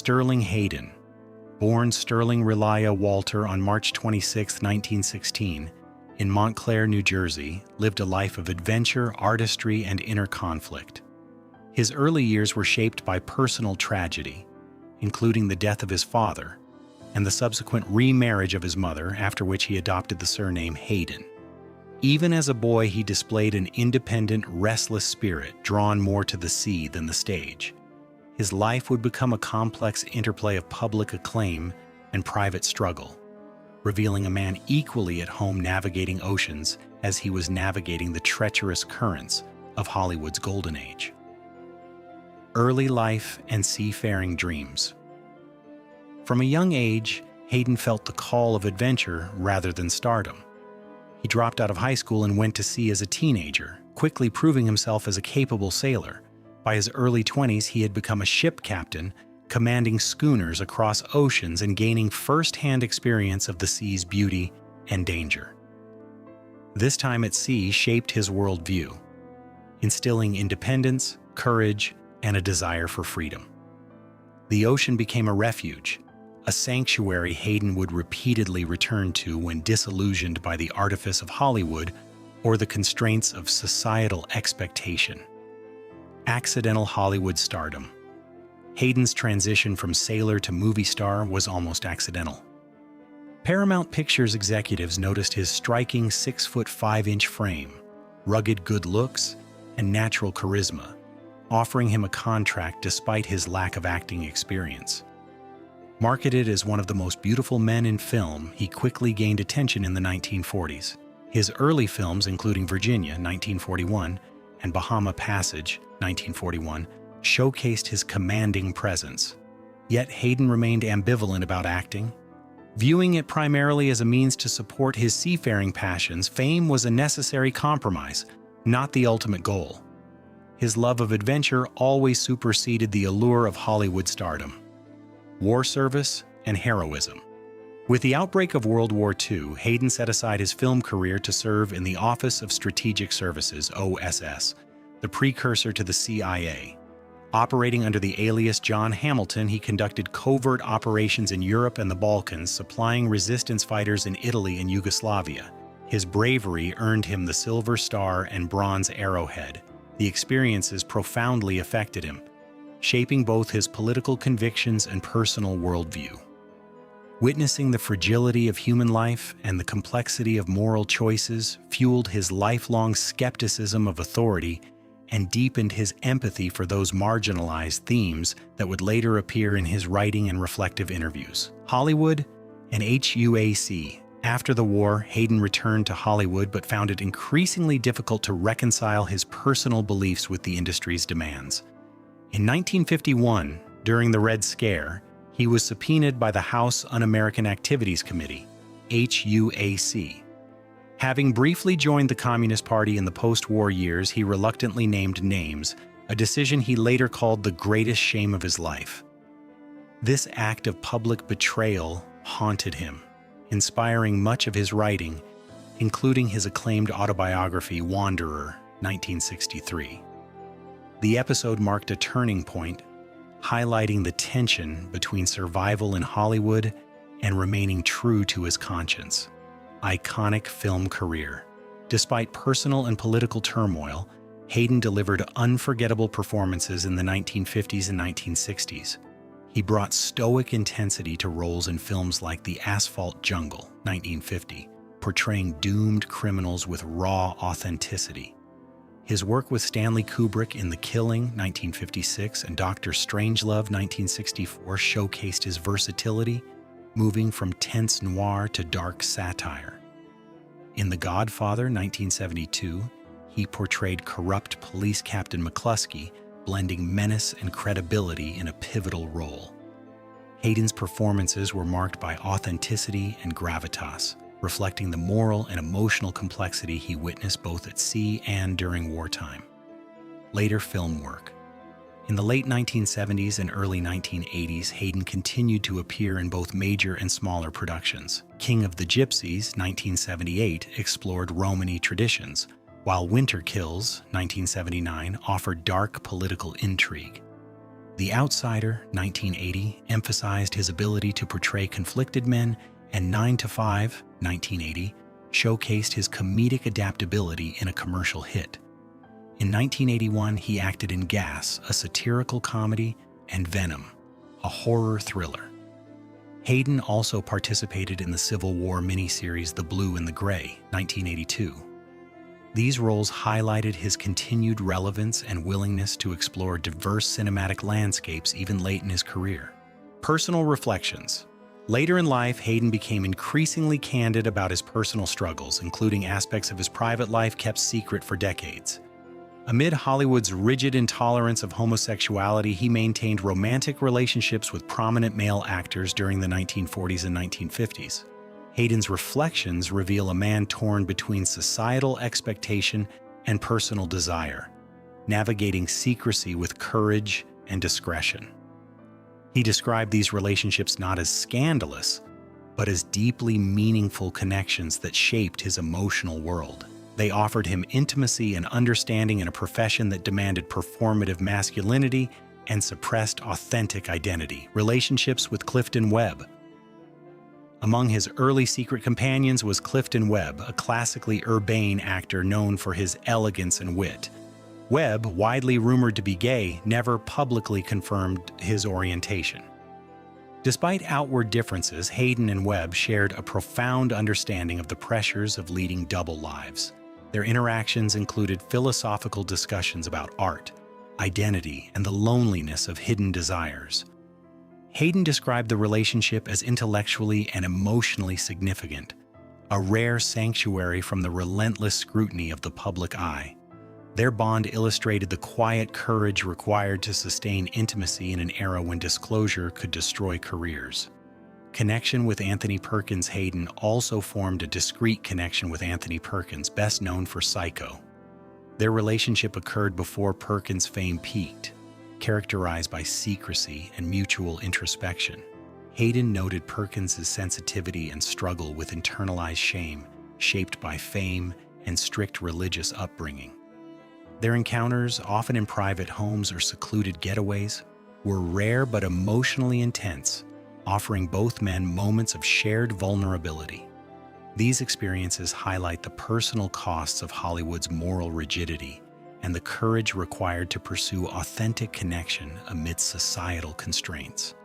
Sterling Hayden, born Sterling Relia Walter on March 26, 1916, in Montclair, New Jersey, lived a life of adventure, artistry, and inner conflict. His early years were shaped by personal tragedy, including the death of his father and the subsequent remarriage of his mother, after which he adopted the surname Hayden. Even as a boy, he displayed an independent, restless spirit drawn more to the sea than the stage. His life would become a complex interplay of public acclaim and private struggle, revealing a man equally at home navigating oceans as he was navigating the treacherous currents of Hollywood's golden age. Early life and seafaring dreams. From a young age, Hayden felt the call of adventure rather than stardom. He dropped out of high school and went to sea as a teenager, quickly proving himself as a capable sailor. By his early 20s, he had become a ship captain, commanding schooners across oceans and gaining first-hand experience of the sea's beauty and danger. This time at sea shaped his worldview, instilling independence, courage, and a desire for freedom. The ocean became a refuge, a sanctuary Hayden would repeatedly return to when disillusioned by the artifice of Hollywood or the constraints of societal expectation. Accidental Hollywood stardom. Hayden's transition from sailor to movie star was almost accidental. Paramount Pictures executives noticed his striking 6'5" frame, rugged good looks, and natural charisma, offering him a contract despite his lack of acting experience. Marketed as one of the most beautiful men in film, he quickly gained attention in the 1940s. His early films, including Virginia, 1941, and Bahama Passage, 1941, showcased his commanding presence. Yet Hayden remained ambivalent about acting. Viewing it primarily as a means to support his seafaring passions, fame was a necessary compromise, not the ultimate goal. His love of adventure always superseded the allure of Hollywood stardom. War service and heroism. With the outbreak of World War II, Hayden set aside his film career to serve in the Office of Strategic Services, OSS, the precursor to the CIA. Operating under the alias John Hamilton, he conducted covert operations in Europe and the Balkans, supplying resistance fighters in Italy and Yugoslavia. His bravery earned him the Silver Star and Bronze Arrowhead. The experiences profoundly affected him, shaping both his political convictions and personal worldview. Witnessing the fragility of human life and the complexity of moral choices fueled his lifelong skepticism of authority and deepened his empathy for those marginalized themes that would later appear in his writing and reflective interviews. Hollywood and HUAC. After the war, Hayden returned to Hollywood but found it increasingly difficult to reconcile his personal beliefs with the industry's demands. In 1951, during the Red Scare, he was subpoenaed by the House Un-American Activities Committee, HUAC. Having briefly joined the Communist Party in the post-war years, he reluctantly named names, a decision he later called the greatest shame of his life. This act of public betrayal haunted him, inspiring much of his writing, including his acclaimed autobiography, Wanderer, 1963. The episode marked a turning point, highlighting the tension between survival in Hollywood and remaining true to his conscience. Iconic film career. Despite personal and political turmoil, Hayden delivered unforgettable performances in the 1950s and 1960s. He brought stoic intensity to roles in films like The Asphalt Jungle, 1950, portraying doomed criminals with raw authenticity. His work with Stanley Kubrick in The Killing, 1956, and Dr. Strangelove, 1964, showcased his versatility, moving from tense noir to dark satire. In The Godfather, 1972, he portrayed corrupt police captain McCluskey, blending menace and credibility in a pivotal role. Hayden's performances were marked by authenticity and gravitas, reflecting the moral and emotional complexity he witnessed both at sea and during wartime. Later film work. In the late 1970s and early 1980s, Hayden continued to appear in both major and smaller productions. King of the Gypsies, 1978, explored Romany traditions, while Winter Kills, 1979, offered dark political intrigue. The Outsider, 1980, emphasized his ability to portray conflicted men, and 9 to 5, 1980, showcased his comedic adaptability in a commercial hit. In 1981, he acted in Gas, a satirical comedy, and Venom, a horror thriller. Hayden also participated in the Civil War miniseries The Blue and the Gray, 1982. These roles highlighted his continued relevance and willingness to explore diverse cinematic landscapes even late in his career. Personal reflections. Later in life, Hayden became increasingly candid about his personal struggles, including aspects of his private life kept secret for decades. Amid Hollywood's rigid intolerance of homosexuality, he maintained romantic relationships with prominent male actors during the 1940s and 1950s. Hayden's reflections reveal a man torn between societal expectation and personal desire, navigating secrecy with courage and discretion. He described these relationships not as scandalous, but as deeply meaningful connections that shaped his emotional world. They offered him intimacy and understanding in a profession that demanded performative masculinity and suppressed authentic identity. Relationships with Clifton Webb. Among his early secret companions was Clifton Webb, a classically urbane actor known for his elegance and wit. Webb, widely rumored to be gay, never publicly confirmed his orientation. Despite outward differences, Hayden and Webb shared a profound understanding of the pressures of leading double lives. Their interactions included philosophical discussions about art, identity, and the loneliness of hidden desires. Hayden described the relationship as intellectually and emotionally significant, a rare sanctuary from the relentless scrutiny of the public eye. Their bond illustrated the quiet courage required to sustain intimacy in an era when disclosure could destroy careers. Connection with Anthony Perkins. Hayden also formed a discreet connection with Anthony Perkins, best known for Psycho. Their relationship occurred before Perkins' fame peaked, characterized by secrecy and mutual introspection. Hayden noted Perkins' sensitivity and struggle with internalized shame, shaped by fame and strict religious upbringing. Their encounters, often in private homes or secluded getaways, were rare but emotionally intense, offering both men moments of shared vulnerability. These experiences highlight the personal costs of Hollywood's moral rigidity and the courage required to pursue authentic connection amidst societal constraints.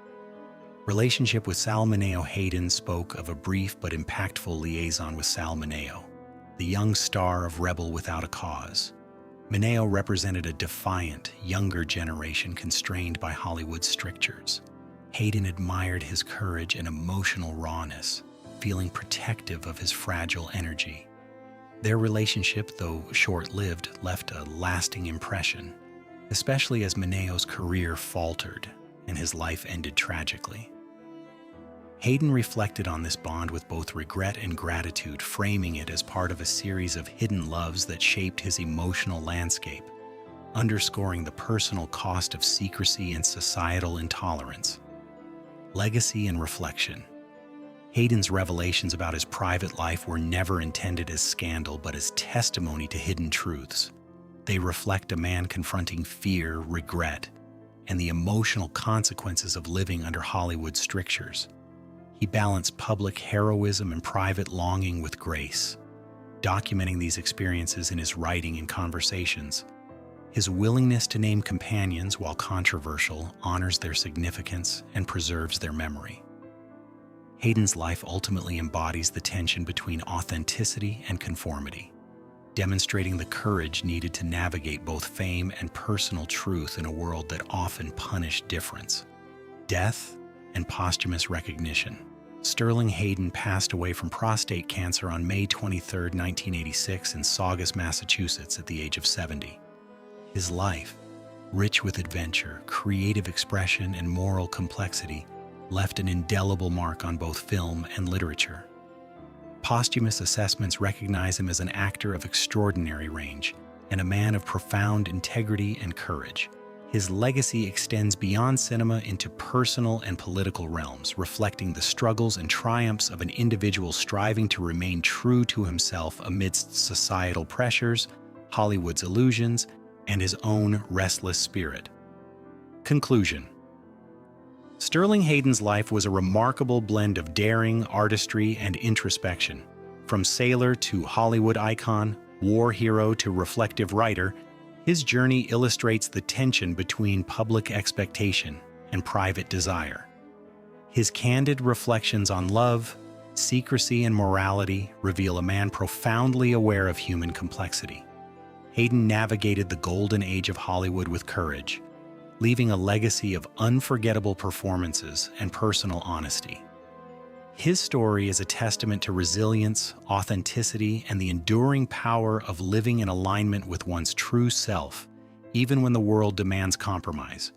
Relationship with Sal Mineo. Hayden spoke of a brief but impactful liaison with Sal Mineo, the young star of Rebel Without a Cause. Mineo represented a defiant, younger generation constrained by Hollywood's strictures. Hayden admired his courage and emotional rawness, feeling protective of his fragile energy. Their relationship, though short-lived, left a lasting impression, especially as Mineo's career faltered and his life ended tragically. Hayden reflected on this bond with both regret and gratitude, framing it as part of a series of hidden loves that shaped his emotional landscape, underscoring the personal cost of secrecy and societal intolerance. Legacy and reflection. Hayden's revelations about his private life were never intended as scandal, but as testimony to hidden truths. They reflect a man confronting fear, regret, and the emotional consequences of living under Hollywood's strictures. He balanced public heroism and private longing with grace, documenting these experiences in his writing and conversations. His willingness to name companions, while controversial, honors their significance and preserves their memory. Hayden's life ultimately embodies the tension between authenticity and conformity, demonstrating the courage needed to navigate both fame and personal truth in a world that often punished difference. Death and posthumous recognition. Sterling Hayden passed away from prostate cancer on May 23, 1986 in Saugus, Massachusetts at the age of 70. His life, rich with adventure, creative expression, and moral complexity, left an indelible mark on both film and literature. Posthumous assessments recognize him as an actor of extraordinary range and a man of profound integrity and courage. His legacy extends beyond cinema into personal and political realms, reflecting the struggles and triumphs of an individual striving to remain true to himself amidst societal pressures, Hollywood's illusions, and his own restless spirit. Conclusion. Sterling Hayden's life was a remarkable blend of daring, artistry, and introspection. From sailor to Hollywood icon, war hero to reflective writer, his journey illustrates the tension between public expectation and private desire. His candid reflections on love, secrecy, and morality reveal a man profoundly aware of human complexity. Hayden navigated the golden age of Hollywood with courage, leaving a legacy of unforgettable performances and personal honesty. His story is a testament to resilience, authenticity, and the enduring power of living in alignment with one's true self, even when the world demands compromise.